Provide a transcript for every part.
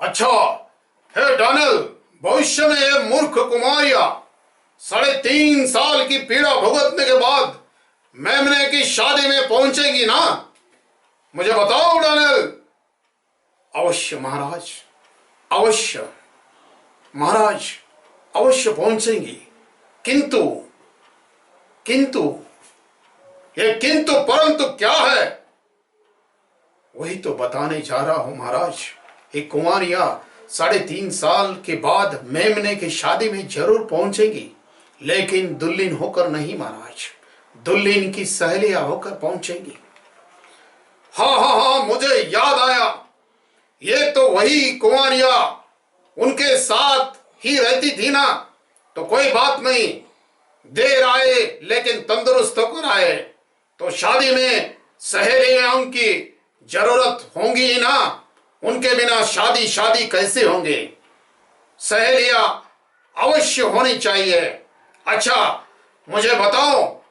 अच्छा है डैनियल, भविष्य में ये मूर्ख कुमारियां 3.5 साल की पीड़ा भुगतने के बाद मेमने की शादी में पहुंचेंगी ना? मुझे बताओ डैनियल। अवश्य महाराज, अवश्य महाराज, अवश्य पहुंचेंगी। किंतु किंतु ये किंतु परंतु क्या है, वही तो बताने जा रहा हूं महाराज। ये कुमारियां 3.5 साल के बाद मेमने की शादी में जरूर पहुंचेंगी, लेकिन दुल्हन होकर नहीं महाराज, दुल्हन की सहेलियां होकर पहुंचेंगी। हाँ हाँ हाँ, मुझे याद आया, ये तो वही कुमारियां उनके साथ ही रहती थी ना। तो कोई बात नहीं, देर आए लेकिन तंदुरुस्त होकर आए। तो शादी में सहेलियों की जरूरत होंगी ही ना, उनके बिना शादी शादी कैसे होंगे? सहेलियां अवश्य होनी चाहिए। अच्छा मुझे बताओ,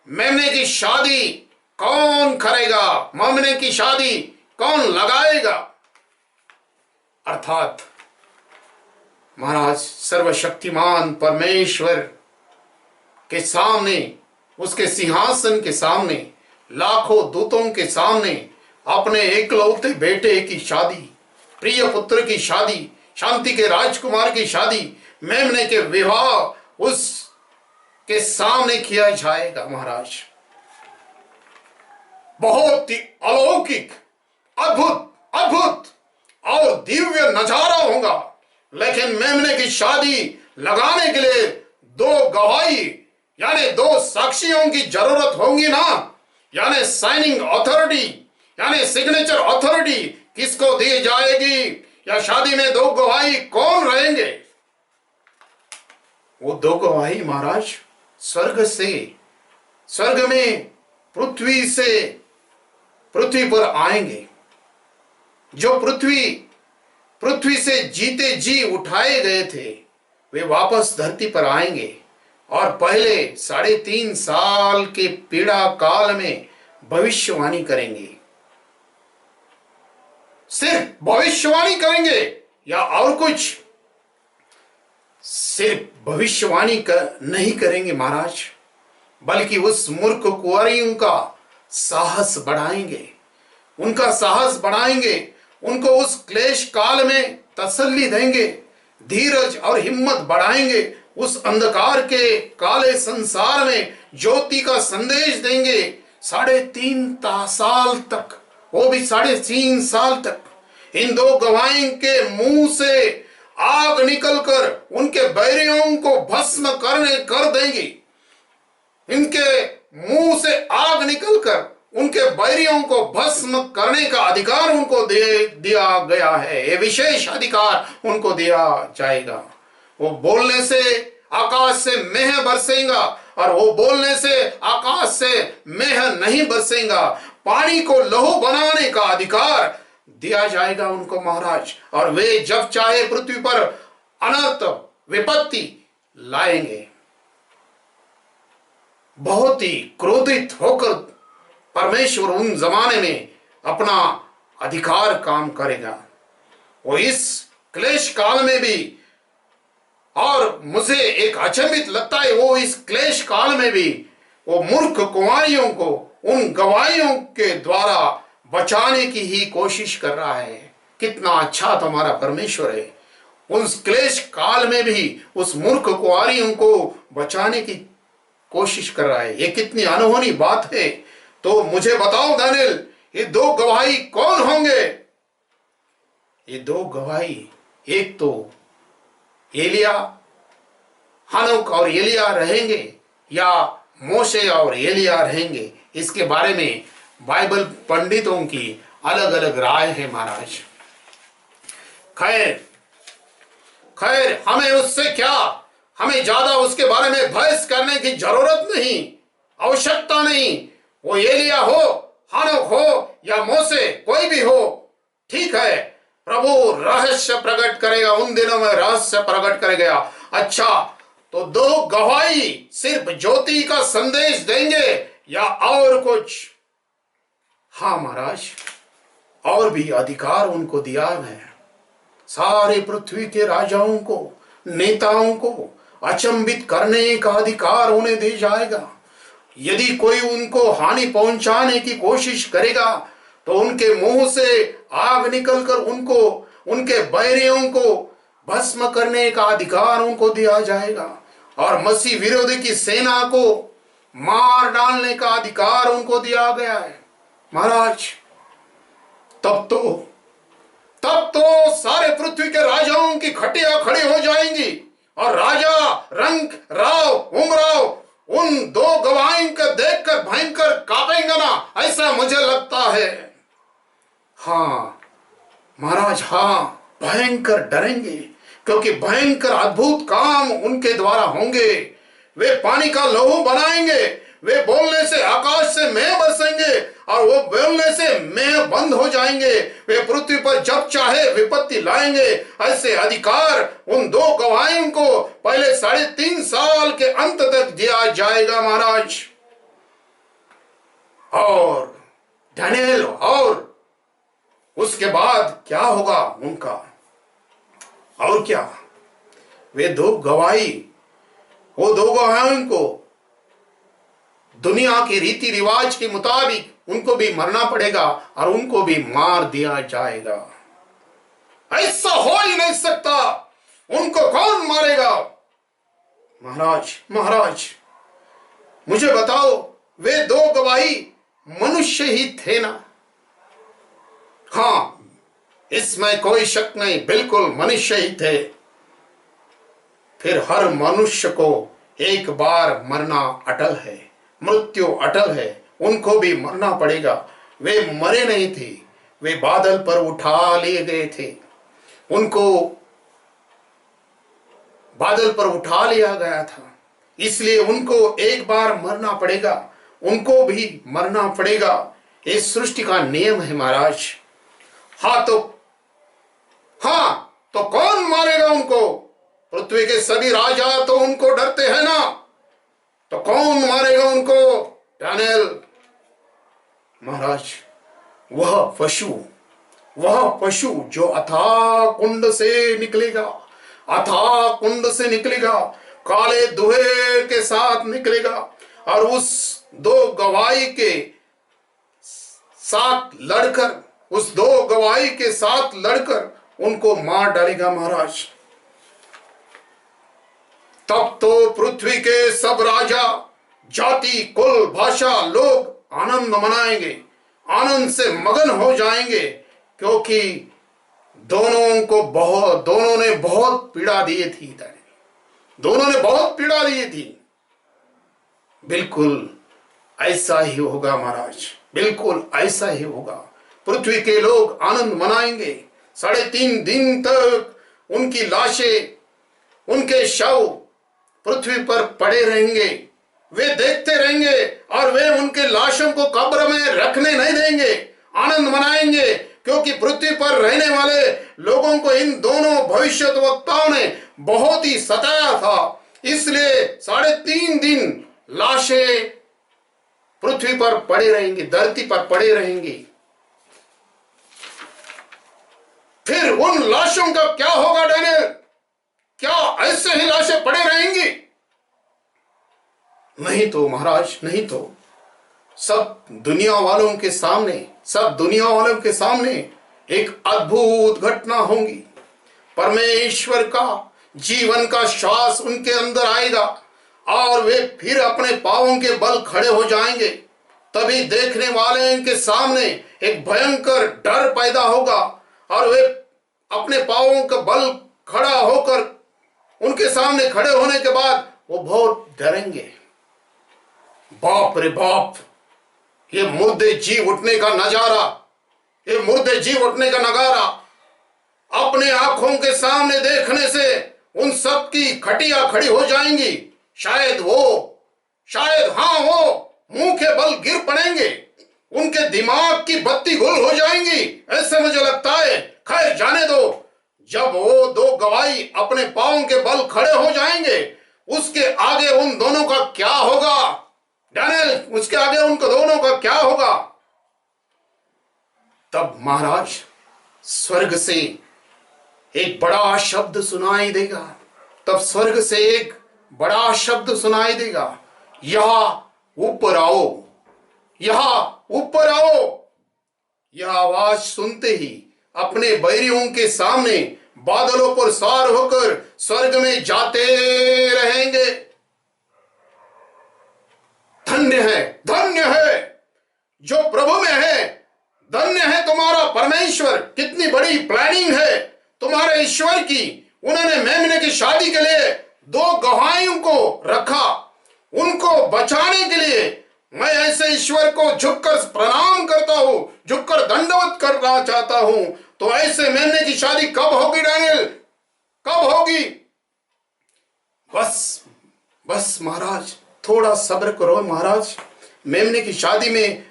मेमने की शादी कौन करेगा? मेमने की शादी कौन लगाएगा? अर्थात महाराज, सर्वशक्तिमान परमेश्वर के सामने, उसके सिंहासन के सामने, लाखों दूतों के सामने अपने एकलौते बेटे की शादी, प्रिय पुत्र की शादी, शांति के राजकुमार की शादी, मेमने के विवाह उसके सामने किया जाएगा महाराज। बहुत ही अलौकिक, अद्भुत अद्भुत और दिव्य नजारा होगा। लेकिन मेमने की शादी लगाने के लिए 2 गवाही यानी 2 साक्षियों की जरूरत होगी ना। यानी साइनिंग अथॉरिटी यानी सिग्नेचर अथॉरिटी किसको दी जाएगी, या शादी में 2 गवाही कौन रहेंगे? वो 2 गवाही महाराज स्वर्ग से, स्वर्ग में पृथ्वी पर आएंगे। जो पृथ्वी से जीते जी उठाए गए थे, वे वापस धरती पर आएंगे और पहले 3.5 साल के पीड़ा काल में भविष्यवाणी करेंगे। सिर्फ भविष्यवाणी करेंगे या और कुछ? सिर्फ भविष्यवाणी नहीं करेंगे महाराज, बल्कि उस मूर्ख कुंवारियों का साहस बढ़ाएंगे, उनका साहस बढ़ाएंगे, उनको उस क्लेश काल में तसल्ली देंगे, धीरज और हिम्मत बढ़ाएंगे, उस अंधकार के काले संसार में ज्योति का संदेश देंगे। 3.5 साल तक, वो भी 3.5 साल तक इन 2 गवाहों के मुंह से आग निकलकर उनके बैरियों को भस्म कर देंगी। इनके मुंह से आग निकलकर उनके बैरियों को भस्म करने का अधिकार उनको दिया गया है। ये विशेष अधिकार उनको दिया जाएगा। वो बोलने से आकाश से मेह बरसेगा, और वो बोलने से आकाश से मेह नहीं बरसेगा। पानी को लहू बनाने का अधिकार दिया जाएगा उनको महाराज, और वे जब चाहे पृथ्वी पर अनर्थ विपत्ति लाएंगे। बहुत ही क्रोधित होकर परमेश्वर उन जमाने में अपना अधिकार काम करेगा। वो इस क्लेश काल में भी, और मुझे एक अचंभित लगता है, वो इस क्लेश काल में भी वो मूर्ख कुंवारियों को उन गवाहियों के द्वारा बचाने की ही कोशिश कर रहा है। कितना अच्छा तुम्हारा परमेश्वर है, उस क्लेश काल में भी उस मूर्ख कुंवारियों को बचाने की कोशिश कर रहा है। ये कितनी अनहोनी बात है। तो मुझे बताओ दानियल, ये 2 गवाही कौन होंगे? ये 2 गवाही, एक तो एलिया, हनोक और एलिया रहेंगे, या मोशे और एलिया रहेंगे? इसके बारे में बाइबल पंडितों की अलग अलग राय है महाराज। खैर हमें उससे क्या, हमें ज्यादा उसके बारे में बहस करने की जरूरत नहीं, आवश्यकता नहीं। वो एलिया हो, हनोक हो या मोसे, कोई भी हो, ठीक है। प्रभु रहस्य प्रकट करेगा, उन दिनों में रहस्य प्रकट करेगा। अच्छा, तो 2 गवाही सिर्फ ज्योति का संदेश देंगे या और कुछ? हाँ महाराज, और भी अधिकार उनको दिया है। सारे पृथ्वी के राजाओं को, नेताओं को अचंभित करने का अधिकार उन्हें दे जाएगा। यदि कोई उनको हानि पहुंचाने की कोशिश करेगा तो उनके मुंह से आग निकलकर उनको, उनके बैरियों को भस्म करने का अधिकार उनको दिया जाएगा और मसीह विरोधी की सेना को मार डालने का अधिकार उनको दिया गया है। महाराज, तब तो सारे पृथ्वी के राजाओं की खटिया खड़ी हो जाएंगी और राजा रंग राव उमराव उन दो गवाहों को देखकर भयंकर कांपेंगे ना, ऐसा मुझे लगता है। हाँ महाराज, हाँ, भयंकर डरेंगे, क्योंकि भयंकर अद्भुत काम उनके द्वारा होंगे। वे पानी का लहू बनाएंगे, वे बोलने से आकाश से मेघ बरसेंगे और वो बोलने से मेघ बंद हो जाएंगे। वे पृथ्वी पर जब चाहे विपत्ति लाएंगे। ऐसे अधिकार उन दो गवाहों को पहले 3.5 साल के अंत तक दिया जाएगा महाराज। और दानियेल, और उसके बाद क्या होगा उनका? और क्या? वे दो गवाहों को दुनिया के रीति रिवाज के मुताबिक उनको भी मरना पड़ेगा और उनको भी मार दिया जाएगा। ऐसा हो ही नहीं सकता। उनको कौन मारेगा? महाराज, मुझे बताओ, वे दो गवाही मनुष्य ही थे ना? हाँ, इसमें कोई शक नहीं, बिल्कुल मनुष्य ही थे। फिर हर मनुष्य को एक बार मरना अटल है, मृत्यु अटल है, उनको भी मरना पड़ेगा। वे मरे नहीं थे, वे बादल पर उठा लिए गए थे, उनको बादल पर उठा लिया गया था, इसलिए उनको एक बार मरना पड़ेगा, उनको भी मरना पड़ेगा। इस सृष्टि का नियम है महाराज। हाँ तो कौन मारेगा उनको? पृथ्वी के सभी राजा तो उनको डरते हैं ना, तो कौन मारेगा उनको? दानियेल महाराज, वह पशु जो अथाह कुंड से निकलेगा, काले दुहे के साथ निकलेगा और उस दो गवाही के साथ लड़कर उनको मार डालेगा महाराज। तब तो पृथ्वी के सब राजा, जाति, कुल, भाषा लोग आनंद मनाएंगे, आनंद से मगन हो जाएंगे, क्योंकि दोनों ने बहुत पीड़ा दी थी। बिल्कुल ऐसा ही होगा महाराज, बिल्कुल ऐसा ही होगा। पृथ्वी के लोग आनंद मनाएंगे। 3.5 दिन तक उनकी लाशें, उनके शव पृथ्वी पर पड़े रहेंगे। वे देखते रहेंगे और वे उनके लाशों को कब्र में रखने नहीं देंगे, आनंद मनाएंगे, क्योंकि पृथ्वी पर रहने वाले लोगों को इन दोनों भविष्यद्वक्ताओं ने बहुत ही सताया था। इसलिए 3.5 दिन लाशें पृथ्वी पर पड़े रहेंगी, धरती पर पड़े रहेंगी। फिर उन लाशों का क्या होगा दानियेल? क्या ऐसे ही लाशें पड़े रहेंगी? नहीं तो महाराज, नहीं तो सब दुनिया वालों के सामने एक अद्भुत घटना होगी। परमेश्वर का जीवन का श्वास उनके अंदर आएगा और वे फिर अपने पांवों के बल खड़े हो जाएंगे। तभी देखने वाले के सामने एक भयंकर डर पैदा होगा और वे अपने पांवों का बल खड़ा होकर उनके सामने खड़े होने के बाद वो बहुत डरेंगे। बाप रे बाप, ये मुर्दे जी उठने का नजारा अपने आंखों के सामने देखने से उन सब की खटिया खड़ी हो जाएंगी। शायद वो मुंह के बल गिर पड़ेंगे, उनके दिमाग की बत्ती गुल हो जाएंगी, ऐसे मुझे लगता है। खैर जाने दो, जब वो दो गवाही अपने पांव के बल खड़े हो जाएंगे, उसके आगे उन दोनों का क्या होगा दानियेल? उसके आगे उनको दोनों का क्या होगा? तब महाराज स्वर्ग से एक बड़ा शब्द सुनाई देगा। तब स्वर्ग से एक बड़ा शब्द सुनाई देगा, यहाँ ऊपर आओ, यहाँ ऊपर आओ। यह आवाज सुनते ही अपने बैरियों के सामने बादलों पर सवार होकर स्वर्ग में जाते रहेंगे। धन्य है जो प्रभु में है। धन्य है तुम्हारा परमेश्वर। कितनी बड़ी प्लानिंग है तुम्हारे ईश्वर की। उन्होंने मेमने की शादी के लिए 2 गवाहियों को रखा, उनको बचाने के लिए। मैं ऐसे ईश्वर को झुककर प्रणाम करता हूं, झुककर दंडवत करना चाहता हूं। तो ऐसे मेमने की शादी कब होगी डैनियल, कब होगी? बस महाराज, थोड़ा सब्र करो महाराज। मेमने की शादी में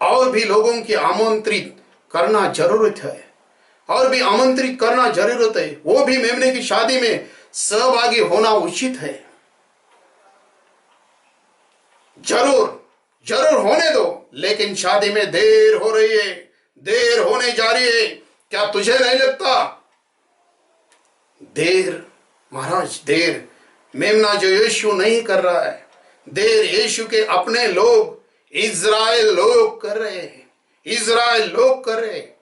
और भी लोगों की आमंत्रित करना जरूरत है, और भी आमंत्रित करना जरूरत है। वो भी मेमने की शादी में सहभागी होना उचित है। जरूर होने दो, लेकिन शादी में देर हो रही है, देर होने जा रही है। क्या तुझे नहीं लगता? देर महाराज, देर मेमना जो यीशु नहीं कर रहा है, देर यीशु के अपने लोग इज़राइल लोग कर रहे हैं। इज़राइल लोग कर रहे हैं।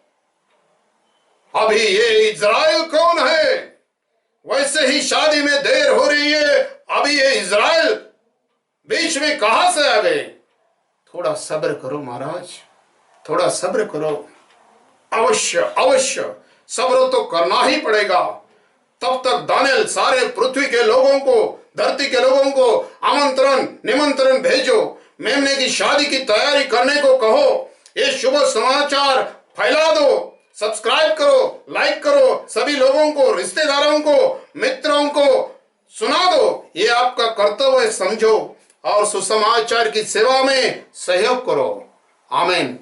अभी ये इज़राइल कौन है? वैसे ही शादी में देर हो रही है। अभी ये इज़राइल बीच में कहां से आ गए? थोड़ा सब्र करो महाराज, थोड़ा सब्र करो। अवश्य सब्र तो करना ही पड़ेगा। तब तक दानियल सारे पृथ्वी के लोगों को, धरती के लोगों को निमंत्रण भेजो। मेमने की शादी की तैयारी करने को कहो। ये शुभ समाचार फैला दो। सब्सक्राइब करो, लाइक करो, सभी लोगों को, रिश्तेदारों को, मित्रों को सुना दो। ये आपका कर्तव्य समझो और सुसमाचार की सेवा में सहयोग करो। आमीन।